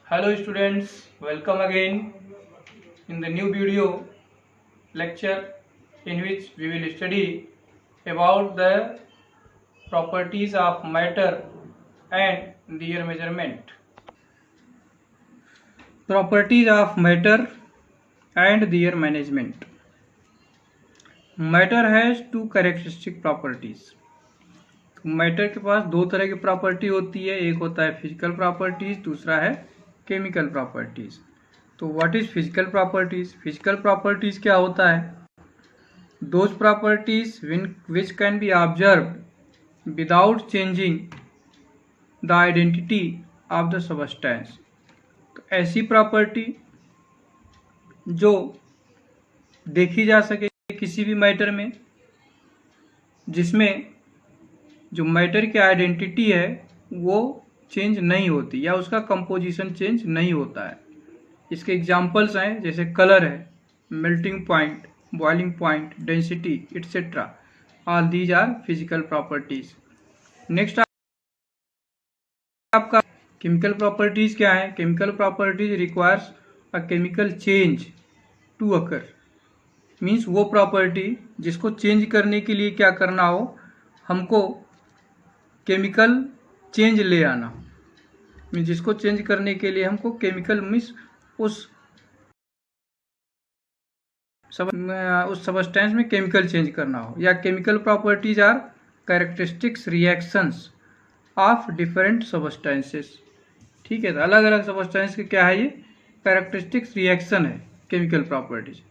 Hello students, welcome again in the new video lecture in which we will study about the properties of matter and their measurement. Properties of matter and their management. Matter has two characteristic properties. Matter के पास दो तरह की property होती है, एक होता है physical properties, दूसरा है केमिकल प्रॉपर्टीज। तो what is physical properties? Physical properties क्या होता है? Those properties which can be observe without changing the identity of the substance. तो ऐसी प्रॉपर्टी जो देखी जा सके किसी भी मैटर में, जिसमें जो मैटर की आइडेंटिटी है वो चेंज नहीं होती या उसका कंपोजिशन चेंज नहीं होता है। इसके एग्जांपल्स हैं जैसे कलर है, melting point, boiling point, density etcetera. All these are physical properties. Next आपका केमिकल प्रॉपर्टीज क्या है? Chemical properties requires a chemical change to occur. Means वो प्रॉपर्टी जिसको चेंज करने के लिए क्या करना हो, हमको केमिकल चेंज ले आना। मीन्स जिसको चेंज करने के लिए हमको केमिकल मीन्स उस सबस्टेंस में केमिकल चेंज करना हो। या chemical properties are characteristics reactions of different substances. ठीक है, तो अलग अलग सबस्टेंस के क्या है, ये कैरेक्टरिस्टिक्स रिएक्शन है केमिकल प्रॉपर्टीज।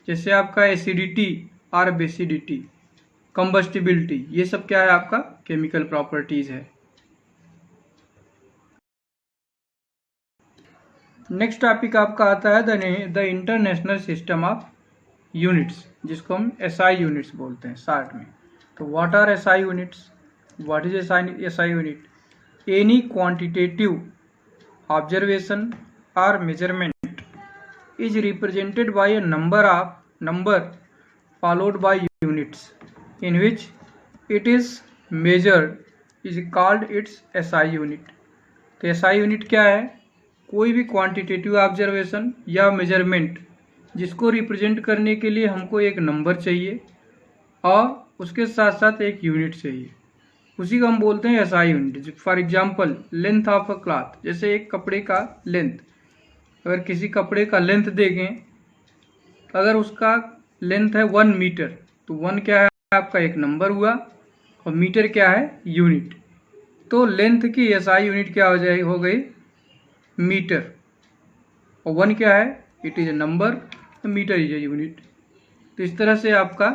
जैसे आपका एसिडिटी और बेसिडिटी, कंबस्टिबिलिटी, ये सब क्या है आपका केमिकल प्रॉपर्टीज है। नेक्स्ट टॉपिक आपका आता है the international system of units, जिसको हम एसआई यूनिट्स बोलते हैं शॉर्ट में। तो what are SI units? What is SI unit? Any quantitative observation और measurement is represented by a number followed by units in which it is measured is called its SI unit। तो SI unit क्या है? कोई भी quantitative observation या measurement जिसको represent करने के लिए हमको एक नंबर चाहिए और उसके साथ साथ एक यूनिट चाहिए, उसी को हम बोलते हैं SI unit. For example length of a cloth, जैसे एक कपड़े का लेंथ, अगर किसी कपड़े का लेंथ देखें, अगर उसका लेंथ है 1 मीटर, तो 1 क्या है आपका एक नंबर हुआ और मीटर क्या है यूनिट। तो लेंथ की एसआई यूनिट क्या हो गई मीटर, और 1 क्या है, it is a number, metre is a unit. तो इस तरह से आपका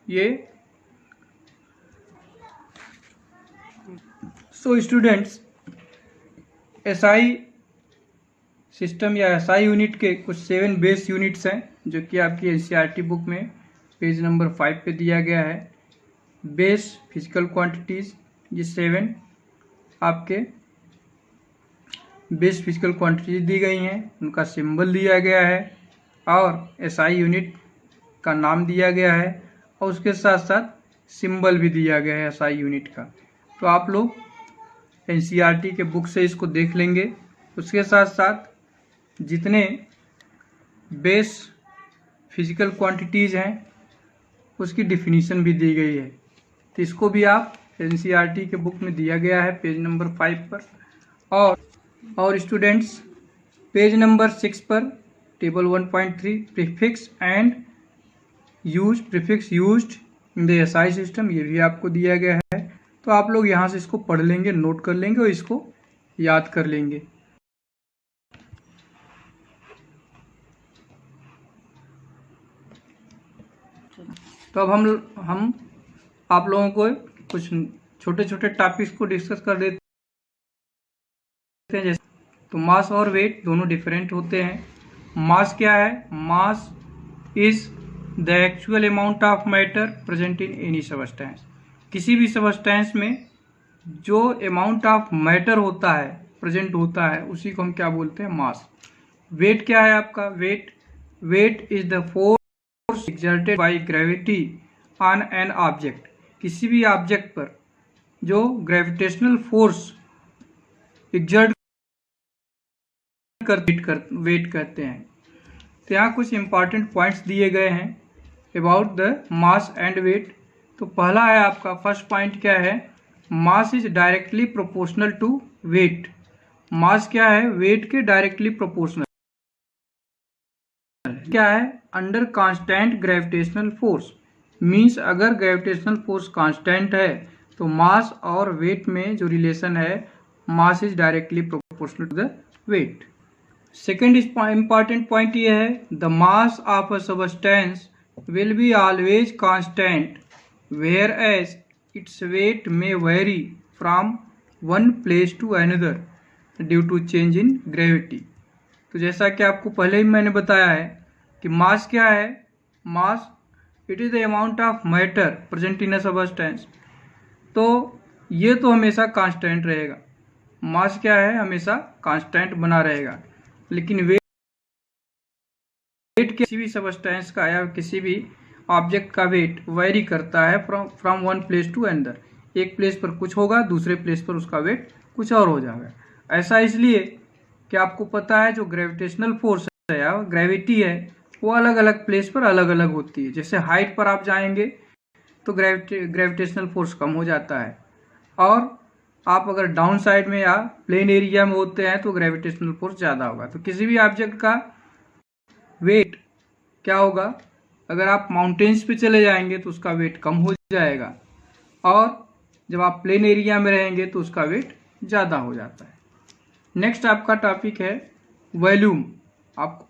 ये सो स्टूडेंट्स एसआई सिस्टम या एसआई यूनिट के कुछ 7 बेस यूनिट्स हैं जो कि आपकी एनसीईआरटी बुक में पेज नंबर 5 पे दिया गया है। बेस फिजिकल क्वांटिटीज, ये 7 आपके बेस फिजिकल क्वांटिटीज दी गई हैं, उनका सिंबल दिया गया है और एसआई यूनिट का नाम दिया गया है और उसके साथ साथ सिंबल भी दिया गया है एसआई यूनिट का। तो आप लोग एनसीईआरटी के बुक से इसको देख लेंगे। उसके साथ साथ जितने बेस फिजिकल क्वांटिटीज हैं उसकी डिफिनीशन भी दी गई है, तो इसको भी आप एनसीईआरटी के बुक में दिया गया है पेज नंबर 5 पर। और स्टूडेंट्स पेज नंबर 6 पर table 1.3 prefix and prefix used in the SI system, ये भी आपको दिया गया है। तो आप लोग यहाँ से इसको पढ़ लेंगे, नोट कर लेंगे और इसको याद कर लेंगे। तो अब हम आप लोगों को कुछ छोटे छोटे टॉपिक्स को डिस्कस कर देते हैं। जैसे तो मास और वेट दोनों डिफरेंट होते हैं। मास क्या है? Mass is the actual amount of matter present in any substance. किसी भी सबस्टेंस में जो अमाउंट ऑफ मैटर होता है, प्रेजेंट होता है, उसी को हम क्या बोलते हैं? मास। वेट क्या है आपका? Weight is the force exerted by gravity on an object। किसी भी ऑब्जेक्ट पर जो ग्रेविटेशनल फोर्स एग्जर्ट वेट करते हैं। तो यहाँ कुछ इंपॉर्टेंट पॉइंट्स दिए गए हैं about the mass and weight. तो पहला है आपका फर्स्ट पॉइंट क्या है, mass is directly proportional to weight. Mass क्या है, वेट के डायरेक्टली प्रोपोर्शनल। क्या है, under constant gravitational force, means अगर ग्रेविटेशनल फोर्स कांस्टेंट है तो मास और वेट में जो रिलेशन है, mass is directly proportional to the weight. Second important point ये है, the mass of a substance will be always constant where as its weight में vary from one place to another due to change in gravity. तो जैसा कि आपको पहले ही मैंने बताया है कि मास क्या है, mass it is the amount of matter present in a substance. तो ये तो हमेशा कांस्टेंट रहेगा, मास क्या है, हमेशा कांस्टेंट बना रहेगा। लेकिन वेट किसी भी सबस्टेंस का या किसी भी ऑब्जेक्ट का वेट वेरी करता है from one place to another. एक प्लेस पर कुछ होगा, दूसरे प्लेस पर उसका वेट कुछ और हो जाएगा। ऐसा इसलिए कि आपको पता है जो ग्रेविटेशनल फोर्स है या ग्रेविटी है वो अलग अलग प्लेस पर अलग अलग होती है। जैसे हाइट पर आप जाएंगे तो ग्रेविटेशनल फोर्स कम हो जाता है, और आप अगर डाउन साइड में या प्लेन एरिया में होते हैं तो ग्रेविटेशनल फोर्स ज़्यादा होगा। तो किसी भी ऑब्जेक्ट का वेट क्या होगा, अगर आप माउंटेन्स पे चले जाएंगे तो उसका वेट कम हो जाएगा, और जब आप प्लेन एरिया में रहेंगे तो उसका वेट ज़्यादा हो जाता है। नेक्स्ट आपका टॉपिक है वॉल्यूम। आप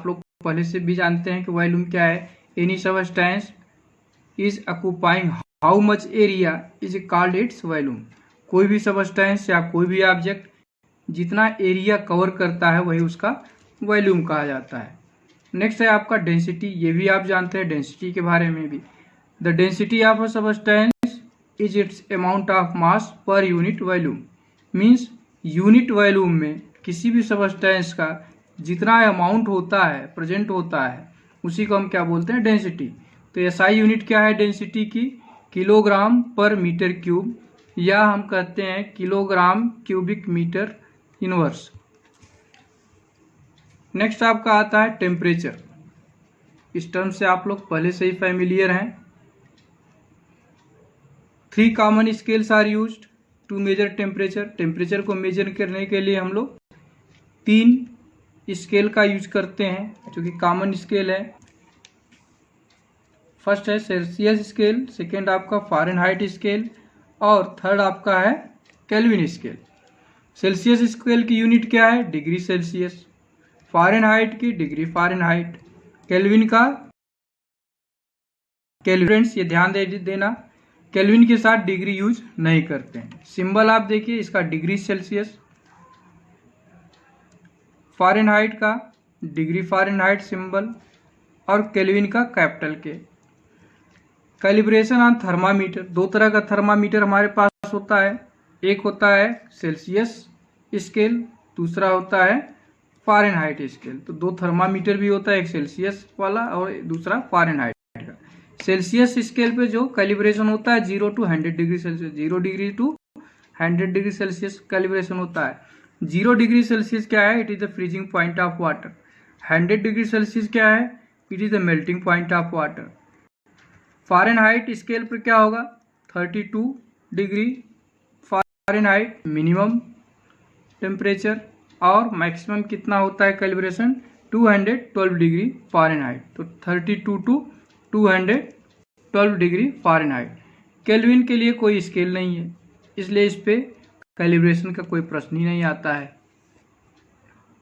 लोग पहले से भी जानते हैं कि वॉल्यूम क्या है। Any substance is occupying how much area is called its volume. कोई भी सबस्टेंस या कोई भी ऑब्जेक्ट जितना एरिया कवर करता है वही उसका वॉल्यूम कहा जाता है। नेक्स्ट है आपका डेंसिटी। ये भी आप जानते हैं डेंसिटी के बारे में भी। The density of a substance is it's amount of mass per unit volume. Means unit volume में किसी भी सबस्टेंस का जितना अमाउंट होता है, प्रेजेंट होता है, उसी को हम क्या बोलते हैं, डेंसिटी। तो एसआई यूनिट क्या है डेंसिटी की, किलोग्राम पर मीटर क्यूब, या हम कहते हैं kilogram cubic metre inverse. Next आपका आता है टेम्परेचर। इस टर्म से आप लोग पहले से ही फैमिलियर हैं। 3 common scales are used to measure temperature. Temperature को मेजर करने के लिए हम लोग 3 स्केल का यूज करते हैं जो कि कॉमन स्केल है। फर्स्ट है सेल्सियस स्केल, सेकेंड आपका फ़ारेनहाइट स्केल, और थर्ड आपका है केल्विन स्केल। सेल्सियस स्केल की यूनिट क्या है, डिग्री सेल्सियस। फ़ारेनहाइट की डिग्री फ़ारेनहाइट। केल्विन का केल्विन। फ्रेंड्स ये ध्यान देना, केल्विन के साथ डिग्री यूज नहीं करते हैं। सिंबल आप देखिए, इसका डिग्री सेल्सियस, फ़ारेनहाइट का डिग्री फ़ारेनहाइट सिंबल, और केल्विन का कैपिटल के। Calibration on thermometer. 2 तरह का थर्मामीटर हमारे पास होता है। एक होता है सेल्सियस स्केल, दूसरा होता है फ़ारेनहाइट स्केल। तो 2 थर्मामीटर भी होता है, एक सेल्सियस वाला और दूसरा फ़ारेनहाइट का। सेल्सियस स्केल पे जो कैलिब्रेशन होता है 0 to 100 degree Celsius, 0 degree to 100 degree Celsius calibration होता है। 0 डिग्री सेल्सियस क्या है, it is the freezing point of water. 100 degree Celsius क्या है, it is the melting point of water. Fahrenheit scale पर क्या होगा, 32 डिग्री फ़ारेनहाइट मिनिमम टेम्परेचर, और मैक्सिमम कितना होता है कैलिब्रेशन, 212 डिग्री फ़ारेनहाइट। तो 32 to 212 डिग्री फ़ारेनहाइट। केल्विन के लिए कोई स्केल नहीं है, इसलिए इस पे कैलिब्रेशन का कोई प्रश्न ही नहीं आता है।